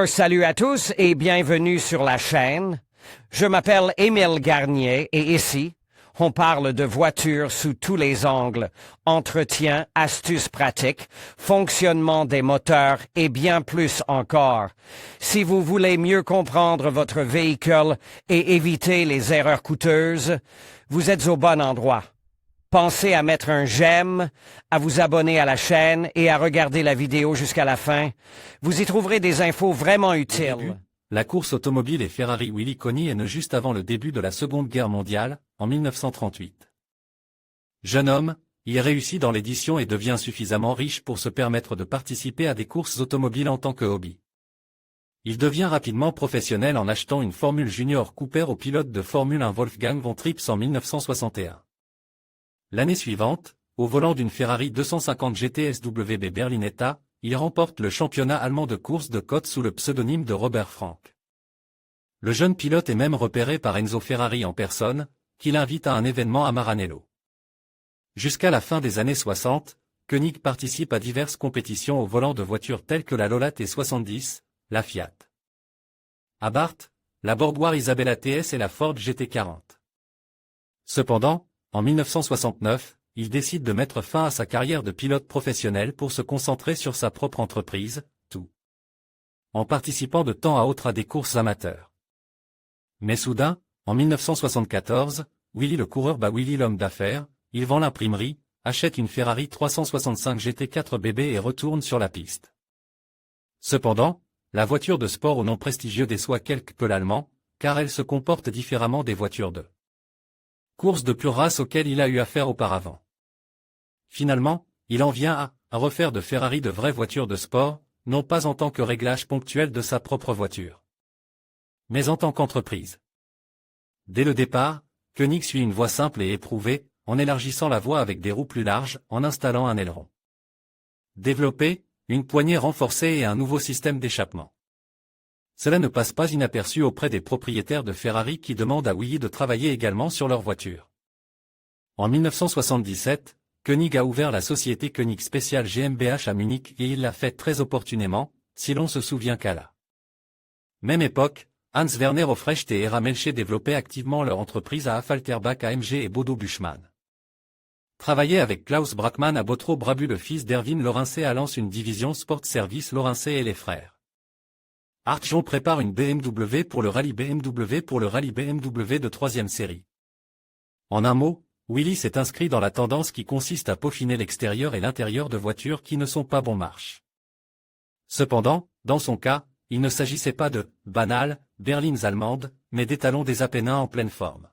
Salut à tous et bienvenue sur la chaîne. Je m'appelle Émile Garnier et ici, on parle de voitures sous tous les angles, entretien, astuces pratiques, fonctionnement des moteurs et bien plus encore. Si vous voulez mieux comprendre votre véhicule et éviter les erreurs coûteuses, vous êtes au bon endroit. Pensez à mettre un j'aime, à vous abonner à la chaîne et à regarder la vidéo jusqu'à la fin. Vous y trouverez des infos vraiment utiles. La course automobile et Ferrari Willy Coni est née juste avant le début de la Seconde Guerre mondiale, en 1938. Jeune homme, il réussit dans l'édition et devient suffisamment riche pour se permettre de participer à des courses automobiles en tant que hobby. Il devient rapidement professionnel en achetant une Formule Junior Cooper au pilote de Formule 1 Wolfgang von Trips en 1961. L'année suivante, au volant d'une Ferrari 250 GT SWB Berlinetta, il remporte le championnat allemand de course de côte sous le pseudonyme de Robert Frank. Le jeune pilote est même repéré par Enzo Ferrari en personne, qui l'invite à un événement à Maranello. Jusqu'à la fin des années 60, Koenig participe à diverses compétitions au volant de voitures telles que la Lola T70, la Fiat Abarth, la Borgward Isabella TS et la Ford GT40. Cependant, en 1969, il décide de mettre fin à sa carrière de pilote professionnel pour se concentrer sur sa propre entreprise, tout en participant de temps à autre à des courses amateurs. Mais soudain, en 1974, Willy le coureur bat Willy l'homme d'affaires, il vend l'imprimerie, achète une Ferrari 365 GT4 BB et retourne sur la piste. Cependant, la voiture de sport au nom prestigieux déçoit quelque peu l'allemand, car elle se comporte différemment des voitures de course de pure race auxquelles il a eu affaire auparavant. Finalement, il en vient à refaire de Ferrari de vraies voitures de sport, non pas en tant que réglage ponctuel de sa propre voiture, mais en tant qu'entreprise. Dès le départ, Koenig suit une voie simple et éprouvée, en élargissant la voie avec des roues plus larges, en installant un aileron développé, une poignée renforcée et un nouveau système d'échappement. Cela ne passe pas inaperçu auprès des propriétaires de Ferrari qui demandent à Willy de travailler également sur leur voiture. En 1977, Koenig a ouvert la société Koenig Special GmbH à Munich et il l'a fait très opportunément, si l'on se souvient qu'à la même époque, Hans Werner Aufrecht et Era Melcher développaient activement leur entreprise à Affalterbach AMG et Bodo Buschmann. Travaillait avec Klaus Brackmann à Bottrop Brabu, le fils d'Erwin Lorentzé à Lens, une division Sport Service Lorentzé et les frères Artjon prépare une BMW pour le rallye BMW de 3e série. En un mot, Willy s'est inscrit dans la tendance qui consiste à peaufiner l'extérieur et l'intérieur de voitures qui ne sont pas bon marche. Cependant, dans son cas, il ne s'agissait pas de banales berlines allemandes, mais d'étalons des Apennins en pleine forme.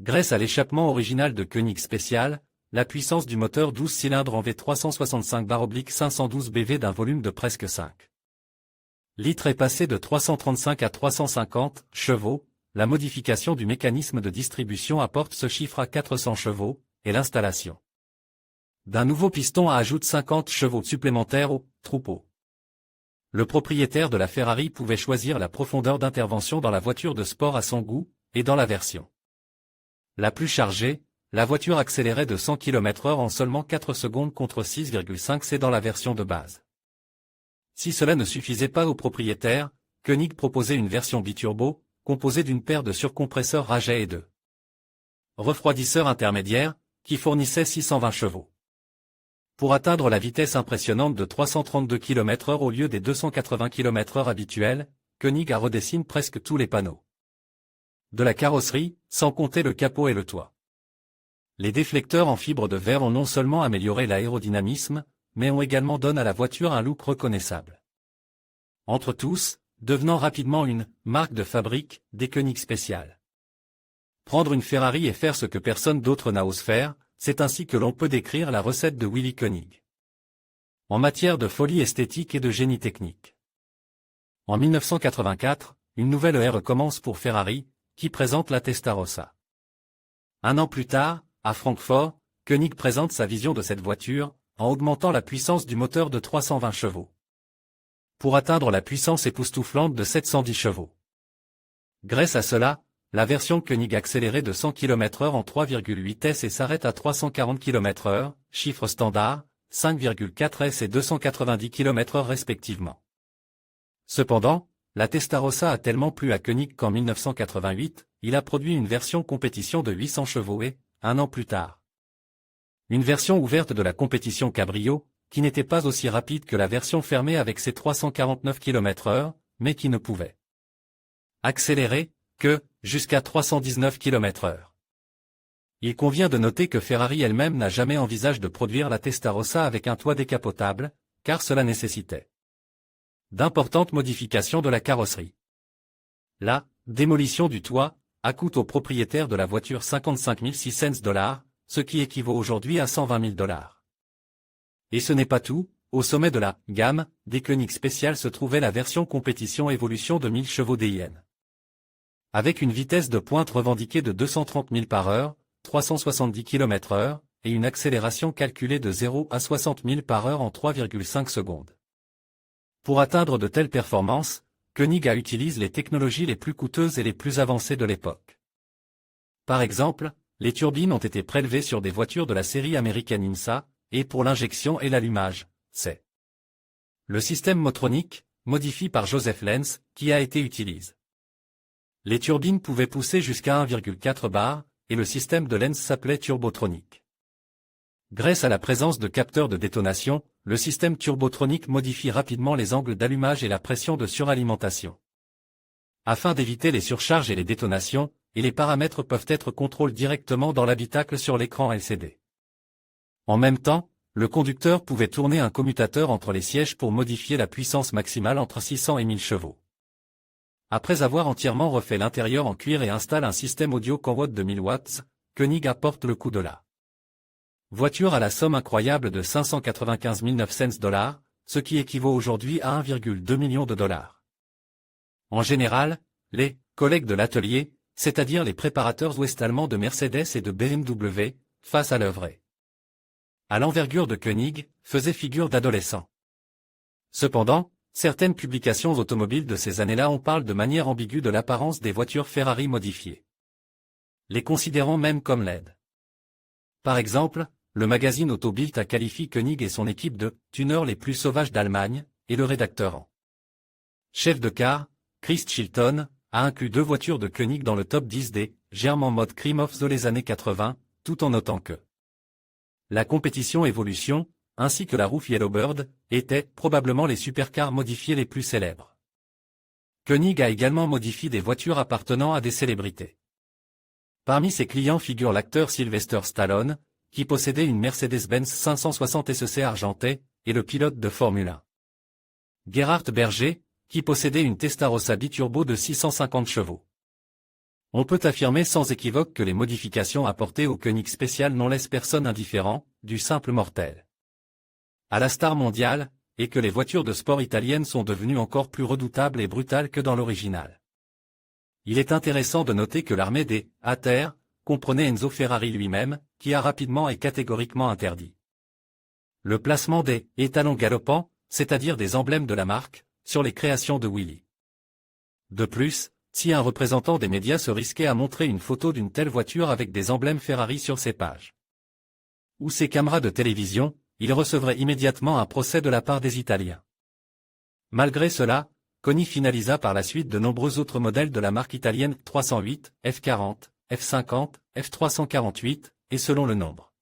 Grâce à l'échappement original de Koenig Special, la puissance du moteur 12 cylindres en V365/512 BV d'un volume de presque 5 litres est passée de 335 à 350 chevaux, la modification du mécanisme de distribution apporte ce chiffre à 400 chevaux, et l'installation d'un nouveau piston ajoute 50 chevaux supplémentaires au troupeau. Le propriétaire de la Ferrari pouvait choisir la profondeur d'intervention dans la voiture de sport à son goût, et dans la version la plus chargée, la voiture accélérait de 100 km/h en seulement 4 secondes contre 6,5 c dans la version de base. Si cela ne suffisait pas au propriétaire, Koenig proposait une version biturbo, composée d'une paire de surcompresseurs Rajet et de refroidisseurs intermédiaires, qui fournissait 620 chevaux. Pour atteindre la vitesse impressionnante de 332 km/h au lieu des 280 km/h habituels, Koenig a redessiné presque tous les panneaux de la carrosserie, sans compter le capot et le toit. Les déflecteurs en fibre de verre ont non seulement amélioré l'aérodynamisme, mais ont également donné à la voiture un look reconnaissable. Entre tous, devenant rapidement une marque de fabrique des Koenig Special. Prendre une Ferrari et faire ce que personne d'autre n'a osé faire, c'est ainsi que l'on peut décrire la recette de Willy Koenig. En matière de folie esthétique et de génie technique. En 1984, une nouvelle ère commence pour Ferrari, qui présente la Testarossa. Un an plus tard, à Francfort, Koenig présente sa vision de cette voiture, en augmentant la puissance du moteur de 320 chevaux, pour atteindre la puissance époustouflante de 710 chevaux. Grâce à cela, la version Koenig accélérée de 100 km/h en 3,8 s et s'arrête à 340 km/h, chiffre standard, 5,4 s et 290 km/h respectivement. Cependant, la Testarossa a tellement plu à Koenig qu'en 1988, il a produit une version compétition de 800 chevaux et, un an plus tard, une version ouverte de la compétition Cabrio, qui n'était pas aussi rapide que la version fermée avec ses 349 km/h, mais qui ne pouvait accélérer que jusqu'à 319 km/h. Il convient de noter que Ferrari elle-même n'a jamais envisagé de produire la Testarossa avec un toit décapotable, car cela nécessitait d'importantes modifications de la carrosserie. La démolition du toit a coûté au propriétaire de la voiture 55 600 $, ce qui équivaut aujourd'hui à 120 000 $. Et ce n'est pas tout, au sommet de la gamme des Koenig spéciales se trouvait la version compétition évolution de 1000 chevaux DIN. Avec une vitesse de pointe revendiquée de 230 000 par heure, 370 km/h, et une accélération calculée de 0 à 60 000 par heure en 3,5 secondes. Pour atteindre de telles performances, Koenig utilise les technologies les plus coûteuses et les plus avancées de l'époque. Par exemple, les turbines ont été prélevées sur des voitures de la série américaine IMSA, et pour l'injection et l'allumage, c'est le système motronique, modifié par Joseph Lenz, qui a été utilisé. Les turbines pouvaient pousser jusqu'à 1,4 bar, et le système de Lenz s'appelait turbotronique. Grâce à la présence de capteurs de détonation, le système turbotronique modifie rapidement les angles d'allumage et la pression de suralimentation. Afin d'éviter les surcharges et les détonations, et les paramètres peuvent être contrôlés directement dans l'habitacle sur l'écran LCD. En même temps, le conducteur pouvait tourner un commutateur entre les sièges pour modifier la puissance maximale entre 600 et 1000 chevaux. Après avoir entièrement refait l'intérieur en cuir et installe un système audio Conrod de 1000 watts, Koenig apporte le coût de la voiture à la somme incroyable de 595 900 $, ce qui équivaut aujourd'hui à 1,2 million de dollars. En général, les collègues de l'atelier, c'est-à-dire les préparateurs ouest-allemands de Mercedes et de BMW, face à l'œuvre à l'envergure de Koenig, faisaient figure d'adolescents. Cependant, certaines publications automobiles de ces années-là en parlent de manière ambiguë de l'apparence des voitures Ferrari modifiées, les considérant même comme laides. Par exemple, le magazine Auto Bild a qualifié Koenig et son équipe de « tuneurs les plus sauvages d'Allemagne », et le rédacteur en chef de car, Chris Chilton, a inclus 2 voitures de Koenig dans le top 10 des « germes en mode crime of the les années 80, tout en notant que la compétition Evolution, ainsi que la Roof Yellowbird, étaient probablement les supercars modifiés les plus célèbres. Koenig a également modifié des voitures appartenant à des célébrités. Parmi ses clients figure l'acteur Sylvester Stallone, qui possédait une Mercedes-Benz 560 SEC argentée, et le pilote de Formule 1. Gerhard Berger, qui possédait une Testarossa biturbo de 650 chevaux. On peut affirmer sans équivoque que les modifications apportées au Koenig spécial n'en laissent personne indifférent, du simple mortel à la star mondiale, et que les voitures de sport italiennes sont devenues encore plus redoutables et brutales que dans l'original. Il est intéressant de noter que l'armée des « haters » comprenait Enzo Ferrari lui-même, qui a rapidement et catégoriquement interdit le placement des « étalons galopants », c'est-à-dire des emblèmes de la marque, sur les créations de Willy. De plus, si un représentant des médias se risquait à montrer une photo d'une telle voiture avec des emblèmes Ferrari sur ses pages ou ses caméras de télévision, il recevrait immédiatement un procès de la part des Italiens. Malgré cela, Koenig finalisa par la suite de nombreux autres modèles de la marque italienne 308, F40, F50, F348, et selon le nombre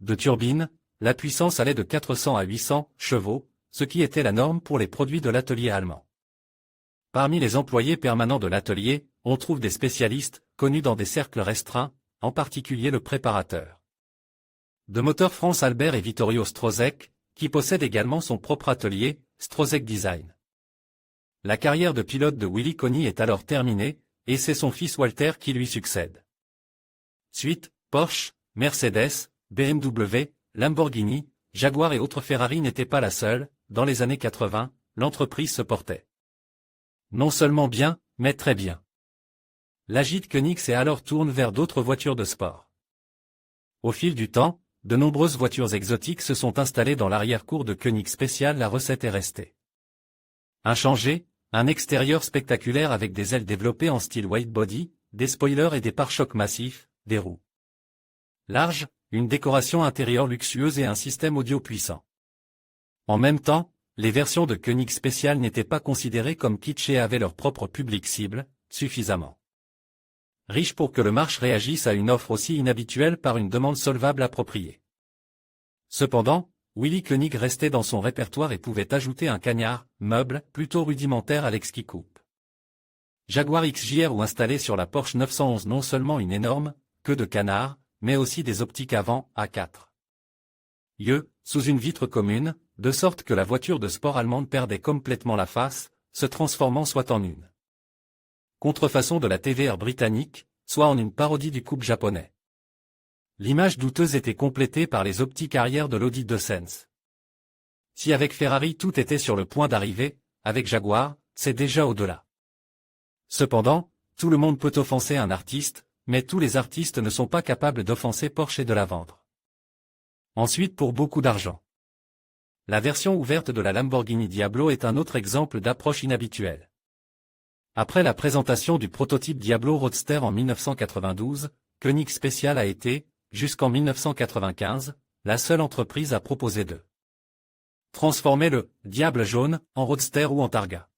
de turbines, la puissance allait de 400 à 800 chevaux, ce qui était la norme pour les produits de l'atelier allemand. Parmi les employés permanents de l'atelier, on trouve des spécialistes, connus dans des cercles restreints, en particulier le préparateur de moteur France Albert et Vittorio Strozek, qui possède également son propre atelier, Strozek Design. La carrière de pilote de Willy Koenig est alors terminée, et c'est son fils Walter qui lui succède. Suite, Porsche, Mercedes, BMW, Lamborghini, Jaguar et autres Ferrari n'étaient pas la seule. Dans les années 80, l'entreprise se portait non seulement bien, mais très bien. L'agite Koenig s'est alors tourne vers d'autres voitures de sport. Au fil du temps, de nombreuses voitures exotiques se sont installées dans l'arrière-cour de Koenig spécial. La recette est restée inchangée, un extérieur spectaculaire avec des ailes développées en style white body, des spoilers et des pare-chocs massifs, des roues larges, une décoration intérieure luxueuse et un système audio puissant. En même temps, les versions de Koenig spéciales n'étaient pas considérées comme kitsch et avaient leur propre public cible, suffisamment riche pour que le marché réagisse à une offre aussi inhabituelle par une demande solvable appropriée. Cependant, Willy Koenig restait dans son répertoire et pouvait ajouter un cagnard, meuble, plutôt rudimentaire à l'ex qui coupe. Jaguar XJR ou installé sur la Porsche 911 non seulement une énorme queue de canard, mais aussi des optiques avant, A4. Sous une vitre commune, de sorte que la voiture de sport allemande perdait complètement la face, se transformant soit en une contrefaçon de la TVR britannique, soit en une parodie du coupe japonais. L'image douteuse était complétée par les optiques arrière de l'Audi DeSense. Si avec Ferrari tout était sur le point d'arriver, avec Jaguar, c'est déjà au-delà. Cependant, tout le monde peut offenser un artiste, mais tous les artistes ne sont pas capables d'offenser Porsche et de la vendre. Ensuite pour beaucoup d'argent. La version ouverte de la Lamborghini Diablo est un autre exemple d'approche inhabituelle. Après la présentation du prototype Diablo Roadster en 1992, Koenig Special a été, jusqu'en 1995, la seule entreprise à proposer de transformer le « Diable jaune » en Roadster ou en Targa.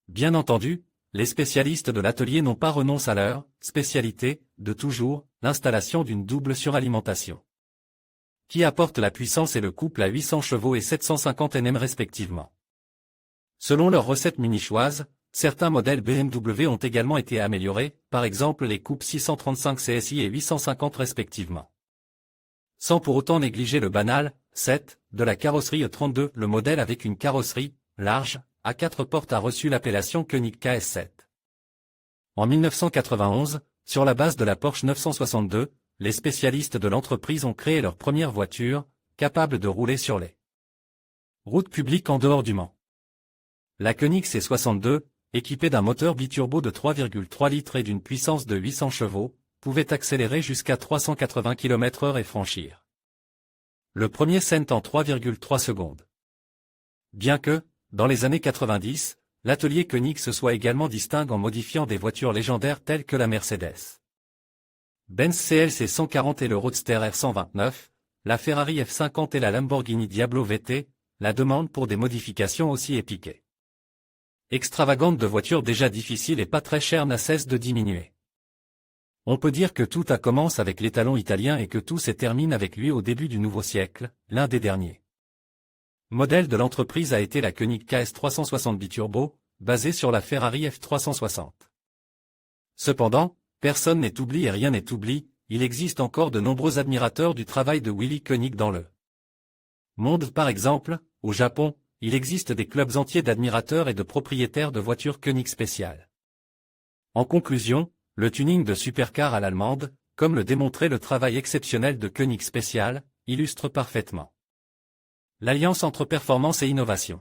Bien entendu, les spécialistes de l'atelier n'ont pas renoncé à leur spécialité, de toujours, l'installation d'une double suralimentation, qui apporte la puissance et le couple à 800 chevaux et 750 Nm respectivement. Selon leur recette minichoise, certains modèles BMW ont également été améliorés, par exemple les coupes 635 CSI et 850 respectivement. Sans pour autant négliger le banal 7 de la carrosserie E32, le modèle avec une carrosserie large à 4 portes a reçu l'appellation Koenig KS7. En 1991, sur la base de la Porsche 962, les spécialistes de l'entreprise ont créé leur première voiture, capable de rouler sur les routes publiques en dehors du Mans. La Koenig C62, équipée d'un moteur biturbo de 3,3 litres et d'une puissance de 800 chevaux, pouvait accélérer jusqu'à 380 km/h et franchir le premier cent en 3,3 secondes. Bien que, dans les années 90, l'atelier Koenig se soit également distingue en modifiant des voitures légendaires telles que la Mercedes Benz CLC 140 et le Roadster R129, la Ferrari F50 et la Lamborghini Diablo VT, la demande pour des modifications aussi épiques et extravagantes de voitures déjà difficiles et pas très chères n'a cesse de diminuer. On peut dire que tout a commencé avec l'étalon italien et que tout se termine avec lui au début du nouveau siècle, l'un des derniers modèle de l'entreprise a été la Koenig KS360 biturbo, basée sur la Ferrari F360. Cependant, personne n'est oublié et rien n'est oublié, il existe encore de nombreux admirateurs du travail de Willy Koenig dans le monde. Par exemple, au Japon, il existe des clubs entiers d'admirateurs et de propriétaires de voitures Koenig spéciales. En conclusion, le tuning de supercar à l'allemande, comme le démontrait le travail exceptionnel de Koenig spécial, illustre parfaitement l'alliance entre performance et innovation.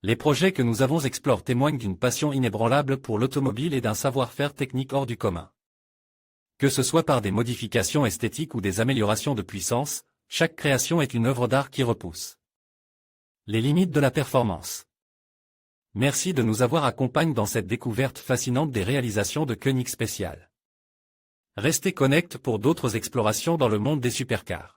Les projets que nous avons explorés témoignent d'une passion inébranlable pour l'automobile et d'un savoir-faire technique hors du commun. Que ce soit par des modifications esthétiques ou des améliorations de puissance, chaque création est une œuvre d'art qui repousse les limites de la performance. Merci de nous avoir accompagnés dans cette découverte fascinante des réalisations de Koenig spécial. Restez connectés pour d'autres explorations dans le monde des supercars.